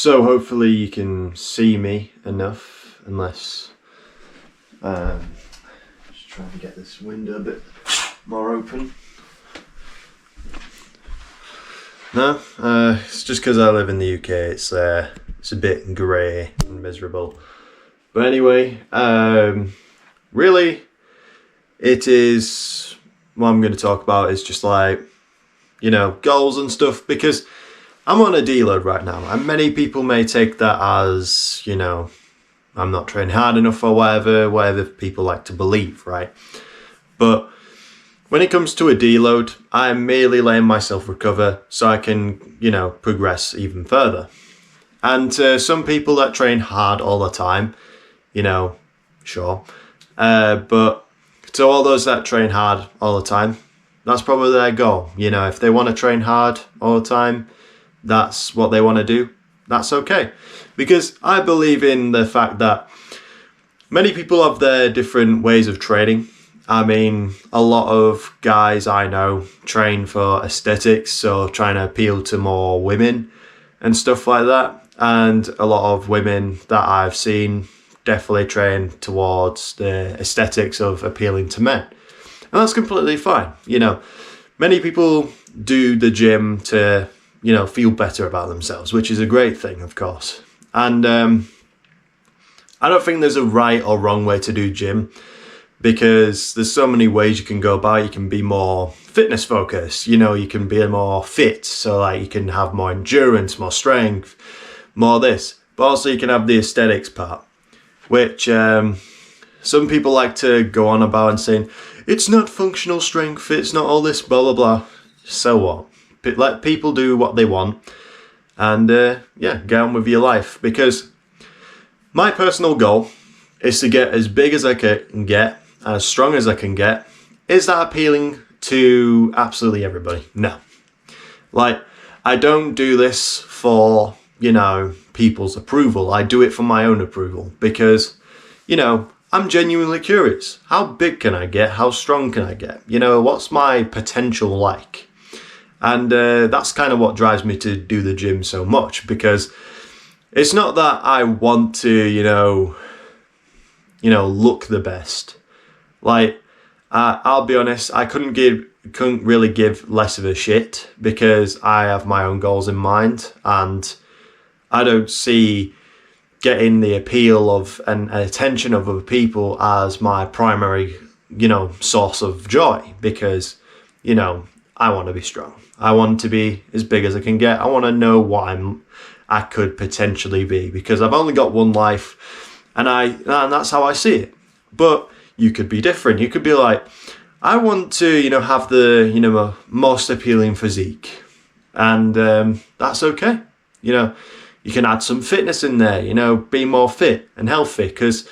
So hopefully you can see me enough, unless just trying to get this window a bit more open. No, it's just because I live in the UK. It's a bit grey and miserable. But anyway, really, it is what I'm going to talk about is just like, you know, goals and stuff, because I'm on a deload right now, and many people may take that as, you know, I'm not training hard enough or whatever people like to believe, right? But when it comes to a deload, I'm merely letting myself recover so I can, you know, progress even further. And some people that train hard all the time, you know, sure. But to all those that train hard all the time, that's probably their goal. You know, if they want to train hard all the time, that's what they want to do. That's okay. Because I believe in the fact that many people have their different ways of training. I mean, a lot of guys I know train for aesthetics, so trying to appeal to more women and stuff like that. And a lot of women that I've seen definitely train towards the aesthetics of appealing to men. And that's completely fine. You know, many people do the gym to, you know, feel better about themselves, which is a great thing, of course. And I don't think there's a right or wrong way to do gym, because there's so many ways you can go about. You can be more fitness focused, you know, you can be more fit, so like you can have more endurance, more strength, more this, but also you can have the aesthetics part, which some people like to go on about and saying it's not functional strength, it's not all this blah blah blah. So what? Let people do what they want, and yeah, get on with your life. Because my personal goal is to get as big as I can get, as strong as I can get. Is that appealing to absolutely everybody? No. Like, I don't do this for, you know, people's approval. I do it for my own approval, because, you know, I'm genuinely curious. How big can I get? How strong can I get? You know, what's my potential like? And that's kind of what drives me to do the gym so much, because it's not that I want to, you know, look the best. Like, I'll be honest, I couldn't really give less of a shit, because I have my own goals in mind, and I don't see getting the appeal of and attention of other people as my primary, you know, source of joy, because, you know, I want to be strong. I want to be as big as I can get. I want to know what I could potentially be, because I've only got one life, and that's how I see it. But you could be different. You could be like, I want to, you know, have the, you know, most appealing physique, and that's okay. You know, you can add some fitness in there. You know, be more fit and healthy, because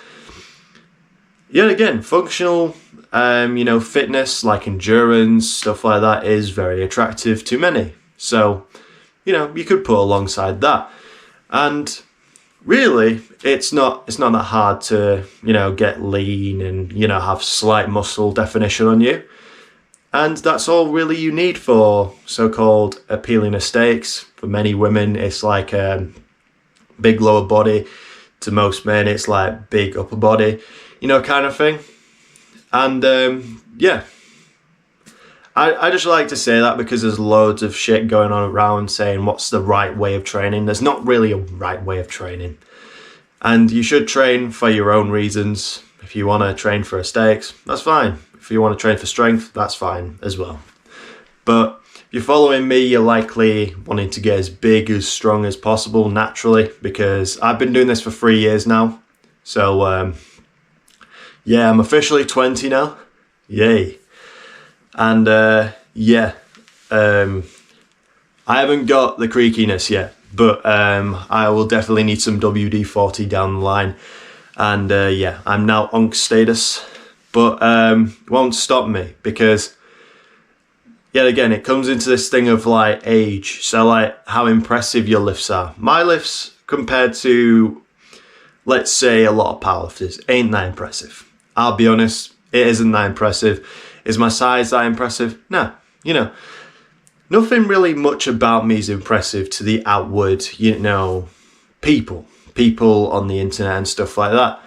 yet again, functional, you know, fitness like endurance, stuff like that is very attractive to many. So, you know, you could put alongside that. And really, it's not that hard to, you know, get lean and, you know, have slight muscle definition on you. And that's all really you need for so-called appealing aesthetics. For many women, it's like big lower body. To most men, it's like big upper body, you know, kind of thing. And yeah, I just like to say that, because there's loads of shit going on around saying what's the right way of training. There's not really a right way of training. And you should train for your own reasons. If you want to train for aesthetics, that's fine. If you want to train for strength, that's fine as well. But if you're following me, you're likely wanting to get as big, as strong as possible naturally, because I've been doing this for 3 years now. So yeah, I'm officially 20 now. Yay. And yeah, I haven't got the creakiness yet, but I will definitely need some WD-40 down the line. And yeah, I'm now UNC status, but it won't stop me, because yet again, it comes into this thing of like age. So like how impressive your lifts are. My lifts compared to, let's say, a lot of powerlifters ain't that impressive. I'll be honest, it isn't that impressive. Is my size that impressive? No. You know, nothing really much about me is impressive to the outward, you know, people on the internet and stuff like that.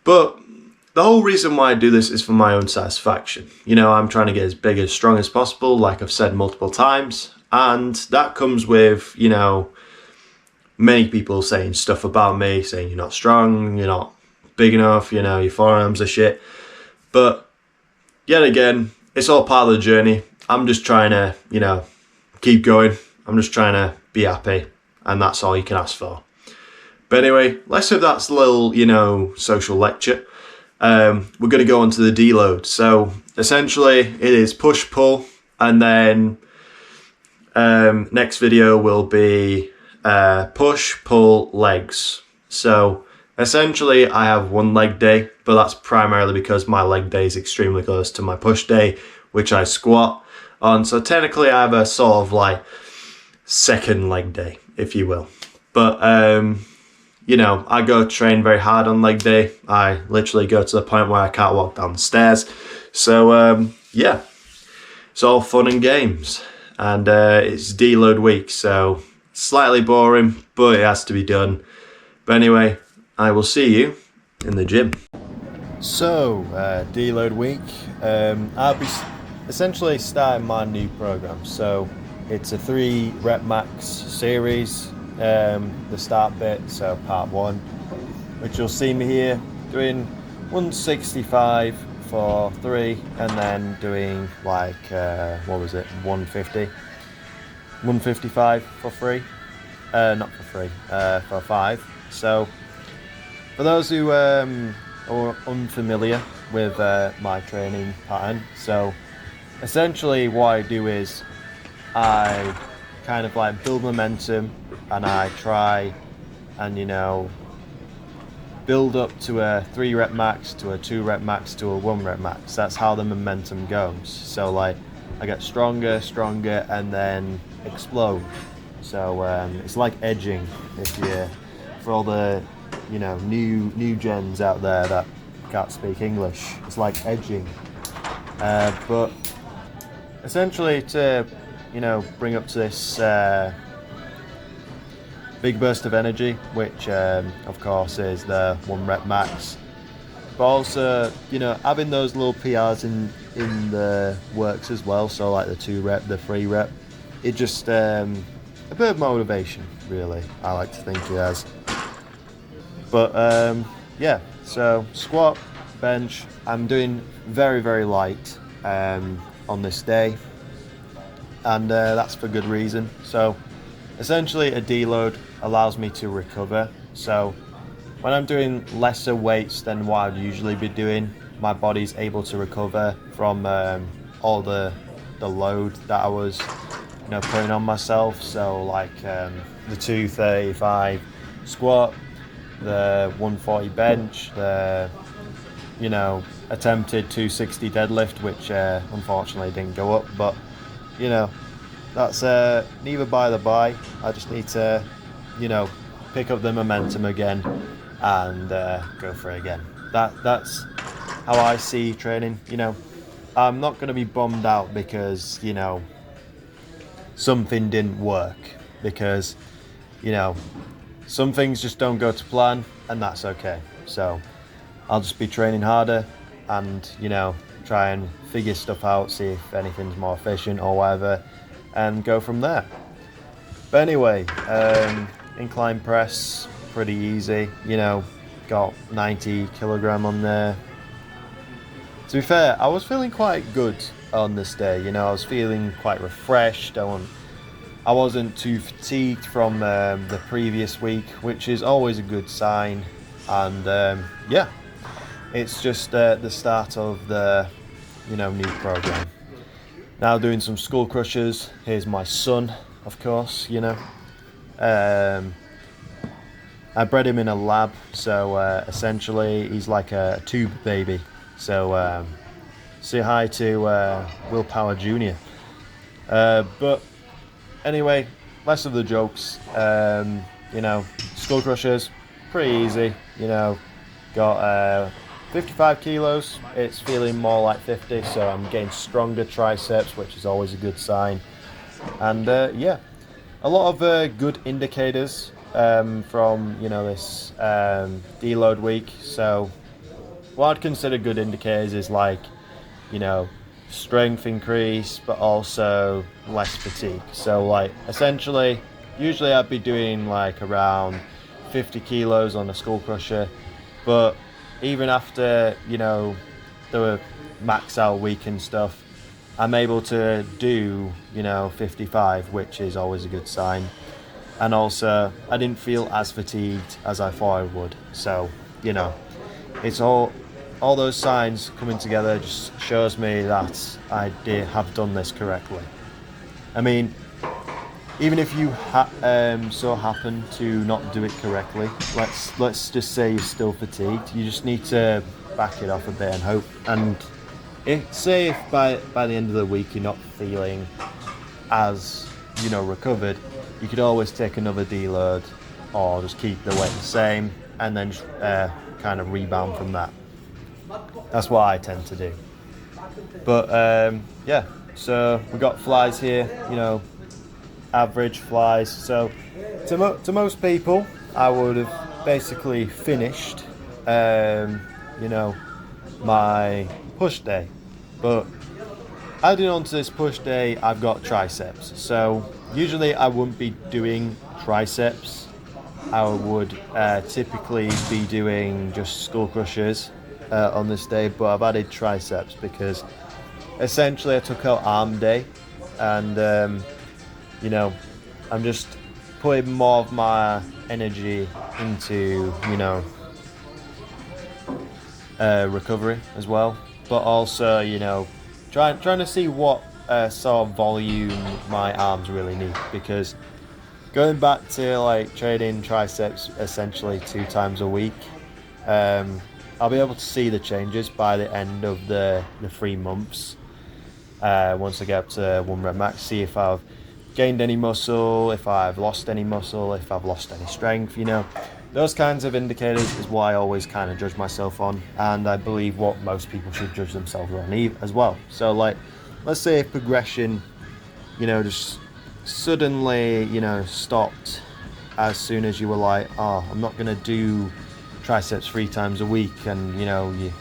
But the whole reason why I do this is for my own satisfaction. You know, I'm trying to get as big, as strong as possible, like I've said multiple times. And that comes with, you know, many people saying stuff about me, saying you're not strong, you're not big enough, you know, your forearms are shit. But yet again, it's all part of the journey. I'm just trying to, you know, keep going. I'm just trying to be happy. And that's all you can ask for. But anyway, less of that little, you know, social lecture. We're going to go on to the deload. So essentially it is push, pull, and then next video will be push, pull, legs. So essentially I have one leg day, but that's primarily because my leg day is extremely close to my push day, which I squat on. So technically I have a sort of like second leg day, if you will. But you know, I go train very hard on leg day. I literally go to the point where I can't walk down the stairs. So yeah, it's all fun and games. And it's deload week, so slightly boring, but it has to be done. But anyway, I will see you in the gym. So, deload week. I'll be essentially starting my new program. So it's a 3 rep max series. The start bit, so part 1, which you'll see me here doing 165 for 3, and then doing like 155 for 3, not for 3, for 5. So for those who are unfamiliar with my training pattern, so essentially what I do is I kind of like build momentum, and I try and, you know, build up to a 3 rep max, to a 2 rep max, to a 1 rep max. That's how the momentum goes. So like I get stronger, and then explode. So it's like edging, if you, for all the, you know, new gens out there that can't speak English. It's like edging. But essentially to, you know, bring up to this big burst of energy, which of course is the 1 rep max, but also, you know, having those little PRs in the works as well. So like the 2 rep, the 3 rep, it just a bit of motivation, really, I like to think it has. But yeah, so squat, bench, I'm doing very, very light on this day, and that's for good reason. So essentially a deload allows me to recover. So when I'm doing lesser weights than what I'd usually be doing, my body's able to recover from all the load that I was, you know, putting on myself. So like the 235 squat, the 140 bench, the, you know, attempted 260 deadlift, which unfortunately didn't go up, but you know, that's neither by the by. I just need to, you know, pick up the momentum again and go for it again. That's how I see training. You know, I'm not going to be bummed out because, you know, something didn't work, because, you know, some things just don't go to plan, and that's okay. So I'll just be training harder and, you know, try and figure stuff out, see if anything's more efficient or whatever, and go from there. But anyway, incline press, pretty easy, you know, got 90 kilogram on there. To be fair, I was feeling quite good on this day, you know, I was feeling quite refreshed. I wasn't too fatigued from the previous week, which is always a good sign. And yeah, it's just the start of the, you know, new program. Now doing some skull crushers. Here's my son, of course, you know. I bred him in a lab, so essentially he's like a tube baby. So say hi to Willpower Jr. But anyway, less of the jokes. You know, skull crushers, pretty easy. You know, got 55 kilos. It's feeling more like 50, so I'm getting stronger triceps, which is always a good sign. And yeah, a lot of good indicators from this deload week. So what I'd consider good indicators is like strength increase, but also less fatigue. So like essentially, usually I'd be doing like around 50 kilos on a skull crusher, but even after the max out week and stuff, I'm able to do 55, which is always a good sign. And also I didn't feel as fatigued as I thought I would. So it's all those signs coming together just shows me that I did have done this correctly. I mean, even if you so happen to not do it correctly, let's just say you're still fatigued. You just need to back it off a bit and hope. And if by the end of the week you're not feeling as recovered, you could always take another deload or just keep the weight the same and then kind of rebound from that. That's what I tend to do. But yeah, so we got flies here, average flies. So to most people, I would have basically finished, my push day. But adding on to this push day, I've got triceps. So usually I wouldn't be doing triceps. I would typically be doing just skull crushers on this day, but I've added triceps because essentially I took out arm day, and I'm just putting more of my energy into recovery as well, but also trying to see what sort of volume my arms really need, because going back to like training triceps essentially 2 times a week, I'll be able to see the changes by the end of the 3 months. Once I get up to 1 rep max, see if I've gained any muscle, if I've lost any muscle, if I've lost any strength. Those kinds of indicators is what I always kind of judge myself on, and I believe what most people should judge themselves on as well. So like, let's say if progression, just suddenly, stopped as soon as you were like, oh, I'm not gonna do triceps 3 times a week, and your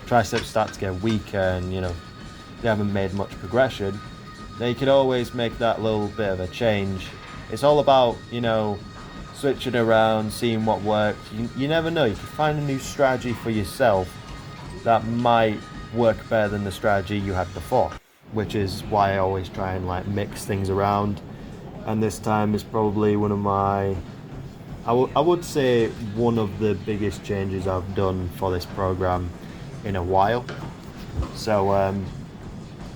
triceps start to get weaker, and you haven't made much progression, then you could always make that little bit of a change. It's all about switching around, seeing what works. You never know, you can find a new strategy for yourself that might work better than the strategy you had before, which is why I always try and like mix things around. And this time is probably one of my, I would say one of the biggest changes I've done for this program in a while. So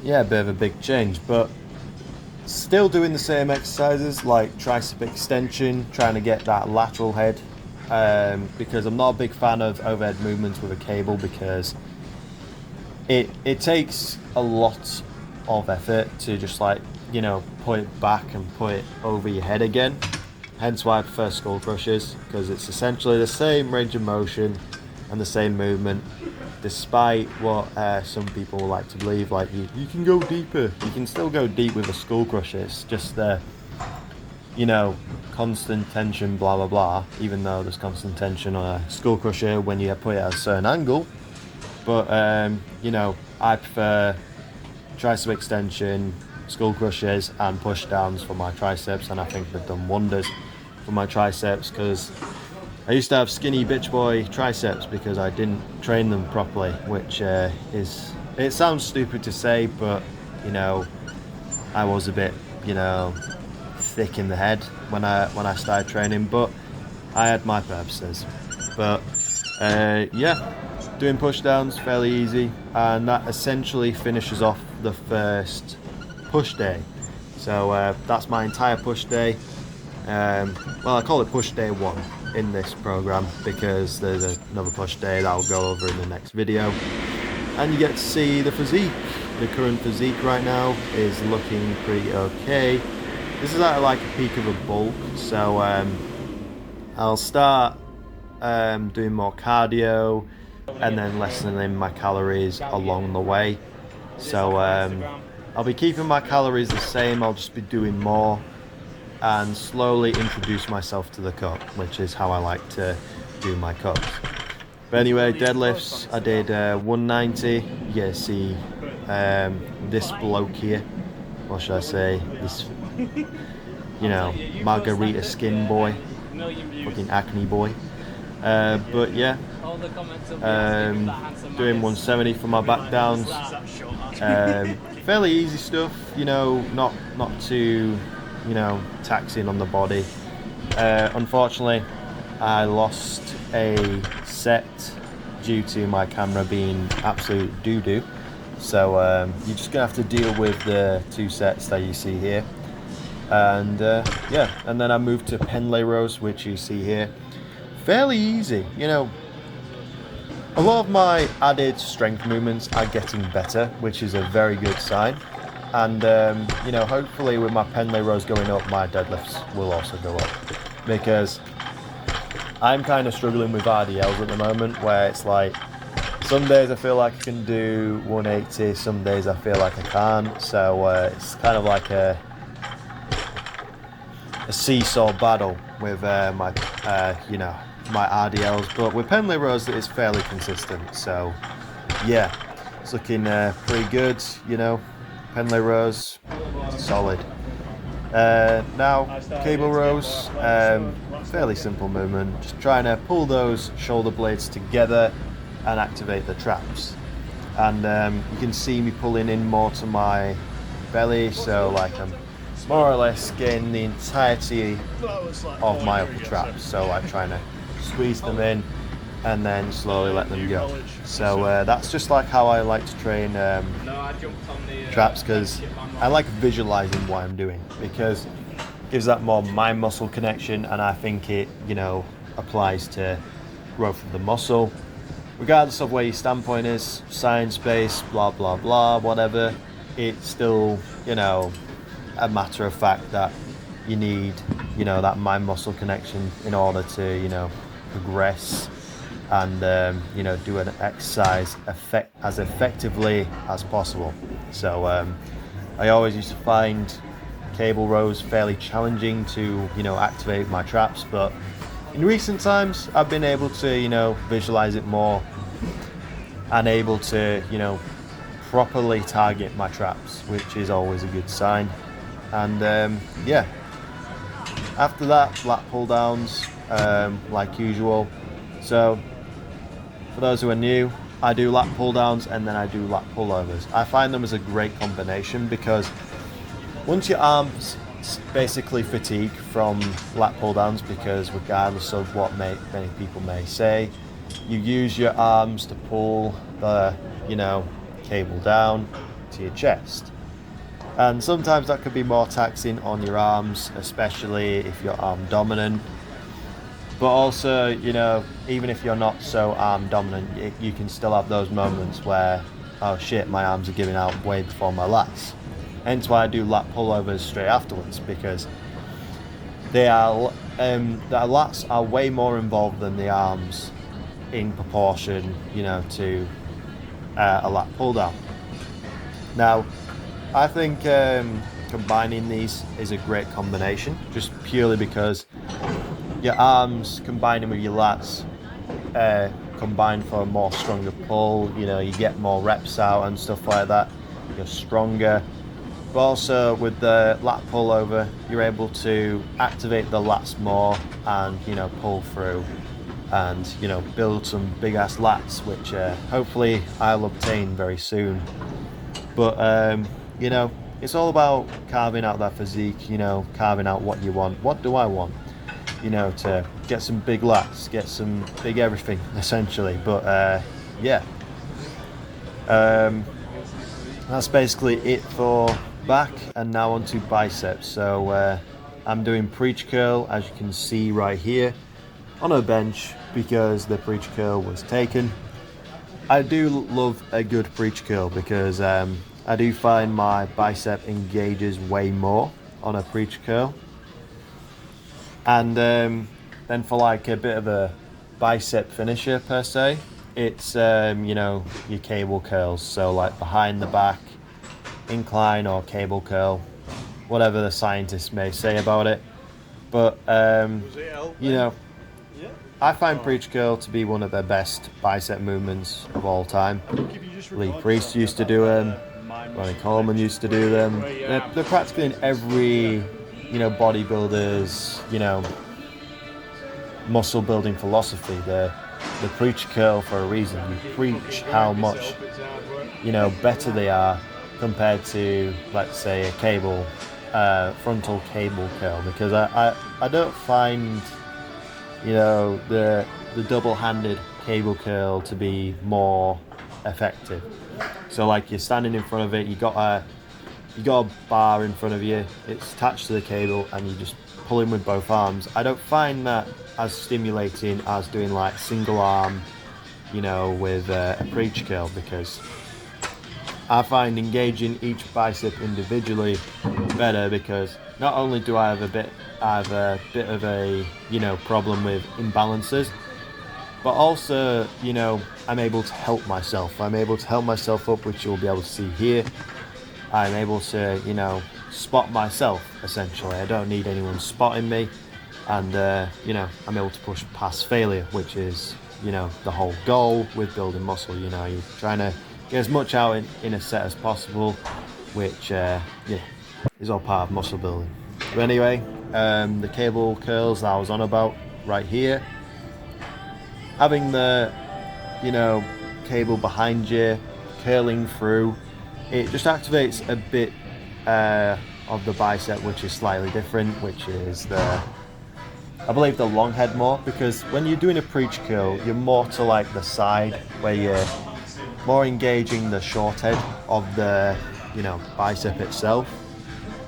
yeah, a bit of a big change, but still doing the same exercises like tricep extension, trying to get that lateral head, because I'm not a big fan of overhead movements with a cable, because it takes a lot of effort to just like put it back and put it over your head again. Hence why I prefer skull crushers, because it's essentially the same range of motion and the same movement, despite what some people like to believe, like you can go deeper. You can still go deep with a skull crusher. It's just the constant tension, blah blah blah, even though there's constant tension on a skull crusher when you put it at a certain angle. But I prefer tricep extension, skull crushers and push downs for my triceps, and I think they've done wonders for my triceps, because I used to have skinny bitch boy triceps because I didn't train them properly, which it sounds stupid to say, but I was a bit thick in the head when I started training, but I had my purposes. But yeah, doing push downs fairly easy, and that essentially finishes off the first push day. So that's my entire push day. Well, I call it push day 1 in this program because there's another push day that I'll go over in the next video, and you get to see the physique. The current physique right now is looking pretty okay. This is at like a peak of a bulk, so I'll start doing more cardio and then lessening my calories along the way. So I'll be keeping my calories the same, I'll just be doing more and slowly introduce myself to the cut, which is how I like to do my cuts. But anyway, deadlifts, I did 190. You get to see this bloke here, what should I say, this, you know, margarita skin boy, fucking acne boy. But yeah, doing 170 for my back downs. Fairly easy stuff, you know, not too, you know, taxing on the body. Unfortunately, I lost a set due to my camera being absolute doo-doo. So you're just gonna have to deal with the 2 sets that you see here. And yeah, and then I moved to Penlay rows, which you see here. Fairly easy, you know. A lot of my added strength movements are getting better, which is a very good sign. And you know, hopefully with my Penlay rows going up, my deadlifts will also go up, because I'm kind of struggling with RDLs at the moment, where it's like some days I feel like I can do 180, some days I feel like I can't. So it's kind of like a seesaw battle with my you know, my RDLs. But with Penlay rows, it's fairly consistent. So yeah, it's looking pretty good. You know, Penlay rows, solid. Now cable rows, fairly simple movement, just trying to pull those shoulder blades together and activate the traps. And you can see me pulling in more to my belly, so like I'm more or less getting the entirety of my upper traps, so like trying to squeeze them in and then slowly let them go. So that's just like how I like to train traps, because I like visualizing what I'm doing, because it gives that more mind muscle connection, and I think it, you know, applies to growth of the muscle regardless of where your standpoint is, science-based, blah blah blah, whatever. It's still, you know, a matter of fact that you need, you know, that mind muscle connection in order to, you know, progress and you know, do an exercise as effectively as possible. So I always used to find cable rows fairly challenging to, you know, activate my traps, but in recent times I've been able to, you know, visualize it more and able to, you know, properly target my traps, which is always a good sign. And yeah, after that, lat pull downs, like usual. So for those who are new, I do lat pull downs and then I do lat pullovers. I find them as a great combination, because once your arms basically fatigue from lat pull downs, because regardless of what many people may say, you use your arms to pull the, you know, cable down to your chest. And sometimes that could be more taxing on your arms, especially if you're arm dominant. But also, you know, even if you're not so arm dominant, you can still have those moments where, oh shit, my arms are giving out way before my lats. Hence why I do lat pullovers straight afterwards, because they are the lats are way more involved than the arms in proportion, you know, to a lat pull down. Now, I think combining these is a great combination, just purely because your arms combining with your lats combine for a more stronger pull. You know, you get more reps out and stuff like that. You're stronger. But also with the lat pullover, you're able to activate the lats more and, you know, pull through and, you know, build some big ass lats, which hopefully I'll obtain very soon. But you know, it's all about carving out that physique, you know, carving out what you want. What do I want? You know, to get some big lats, get some big everything, essentially. But yeah, that's basically it for back, and now onto biceps. So I'm doing preach curl, as you can see right here, on a bench, because the preach curl was taken. I do love a good preach curl, because I do find my bicep engages way more on a preach curl. And then for like a bit of a bicep finisher per se, it's you know, your cable curls. So like behind the back, incline or cable curl, whatever the scientists may say about it. But you know, I find preach curl to be one of the best bicep movements of all time. Lee Priest used to do them. Ronnie Coleman used to do them. They're practically in every, bodybuilder's, muscle building philosophy. The preach curl for a reason. You preach how much, better they are compared to, let's say, a frontal cable curl, because I don't find, the double-handed cable curl to be more effective. So like you're standing in front of it, you got a bar in front of you, it's attached to the cable, and you just pull in with both arms. I don't find that as stimulating as doing like single arm, with a preach curl, because I find engaging each bicep individually better, because not only do I have a bit of a problem with imbalances, but also I'm able to help myself. I'm able to help myself up, which you'll be able to see here. I'm able to spot myself essentially. I don't need anyone spotting me, and I'm able to push past failure, which is the whole goal with building muscle. You're trying to get as much out in a set as possible, which is all part of muscle building. But anyway, the cable curls that I was on about right here, having the cable behind you curling through, it just activates a bit of the bicep, which is slightly different, which is I believe the long head more, because when you're doing a preach curl, you're more to like the side, where you're more engaging the short head of the bicep itself.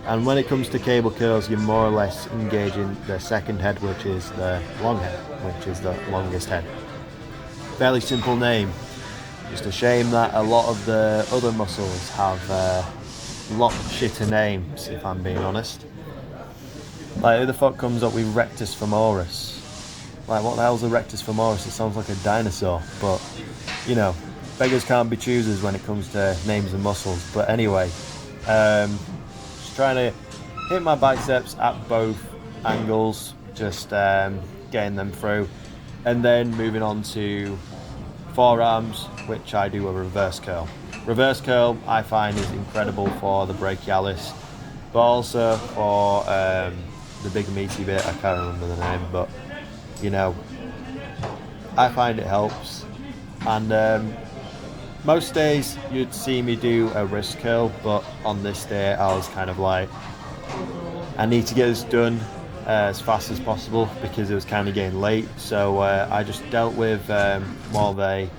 And when it comes to cable curls, you're more or less engaging the second head, which is the long head, which is the longest head. Fairly simple name. Just a shame that a lot of the other muscles have a lot shitter names, if I'm being honest. Like, who the fuck comes up with rectus femoris? Like, what the hell's a rectus femoris? It sounds like a dinosaur, but beggars can't be choosers when it comes to names and muscles. But anyway, just trying to hit my biceps at both angles, just getting them through, and then moving on to forearms, which I do a reverse curl. Reverse curl I find is incredible for the brachialis, but also for the big meaty bit. I can't remember the name, but I find it helps. And most days you'd see me do a wrist curl, but on this day I was kind of like, I need to get this done as fast as possible, because it was kind of getting late. So I just dealt with more of a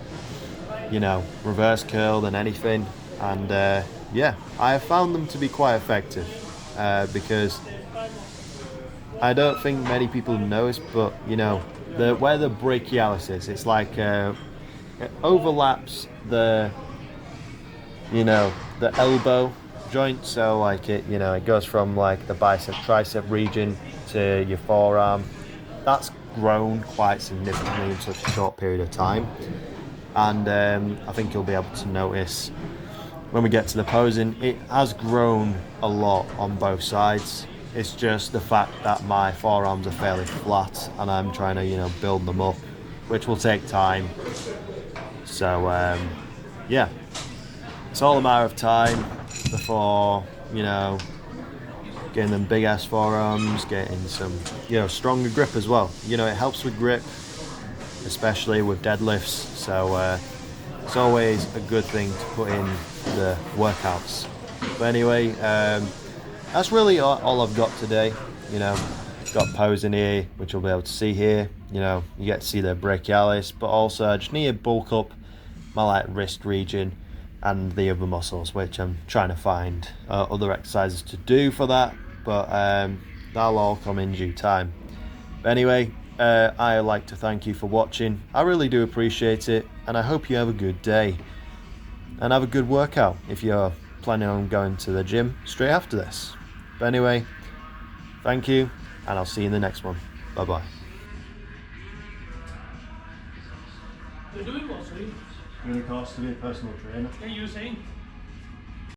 reverse curl than anything, and I have found them to be quite effective, because I don't think many people know this, but where the brachialis is, it's like it overlaps the the elbow joint. So like it goes from like the bicep tricep region to your forearm. That's grown quite significantly in such a short period of time, and I think you'll be able to notice when we get to the posing, it has grown a lot on both sides. It's just the fact that my forearms are fairly flat, and I'm trying to build them up, which will take time. So it's all a matter of time before getting them big ass forearms, getting some stronger grip as well. It helps with grip, especially with deadlifts. So it's always a good thing to put in the workouts. But anyway, that's really all I've got today. Got posing here, which you'll be able to see here. You get to see the brachialis, but also I just need to bulk up my wrist region and the other muscles, which I'm trying to find other exercises to do for that, but that'll all come in due time. But anyway, I'd like to thank you for watching. I really do appreciate it, and I hope you have a good day and have a good workout if you're planning on going to the gym straight after this. But anyway, thank you, and I'll see you in the next one. Bye bye. You're doing what, sorry? Doing a course to be a personal trainer. Yeah, you were saying?